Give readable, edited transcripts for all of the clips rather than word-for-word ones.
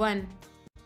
1۔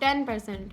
10%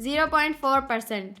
0.4%۔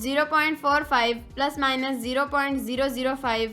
0.45 ± 0.005۔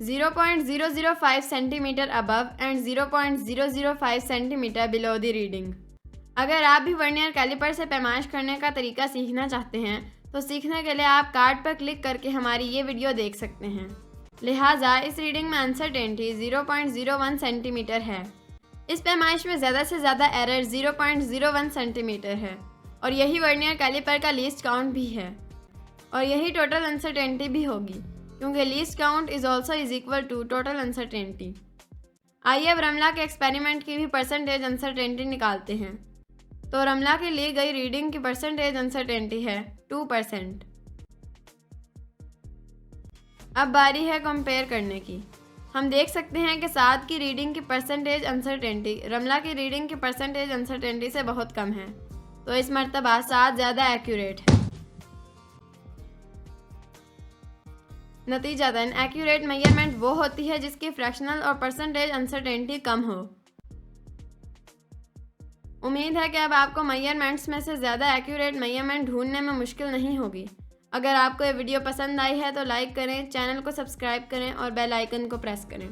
0.005 centimetre above and 0.005 centimetre below the reading. अगर आप भी वर्नियर कैलिपर से पैमाइश करने का तरीका सीखना चाहते हैं तो सीखने के लिए आप कार्ड पर क्लिक करके हमारी ये वीडियो देख सकते हैं। लिहाजा इस रीडिंग में अनसर्टेनिटी 0.01 सेंटीमीटर है। इस पैमाइश में ज़्यादा से ज़्यादा एरर 0.01 सेंटीमीटर है और यही वर्नियर कैलिपर का लीस्ट काउंट भी है और यही टोटल अनसर्टेनिटी भी होगी, क्योंकि least count is also is equal to total uncertainty. आइए अब रमला के एक्सपेरिमेंट की भी परसेंटेज अनसर्टेनिटी निकालते हैं। तो रमला की ली गई रीडिंग की परसेंटेज अनसर्टेनिटी है 2%। अब बारी है कंपेयर करने की। हम देख सकते हैं कि साद की रीडिंग की परसेंटेज अनसर्टेनिटी रमला की रीडिंग की परसेंटेज अनसर्टेनिटी से बहुत कम है, तो इस मर्तबा साद ज़्यादा एक्यूरेट है। नतीजतन एक्यूरेट मेजरमेंट वो होती है जिसकी फ्रैक्शनल और परसेंटेज अनसर्टेनिटी कम हो। उम्मीद है कि अब आपको मेजरमेंट्स में से ज़्यादा एक्यूरेट मेजरमेंट ढूंढने में मुश्किल नहीं होगी। अगर आपको ये वीडियो पसंद आई है तो लाइक करें, चैनल को सब्सक्राइब करें और बेल आइकन को प्रेस करें।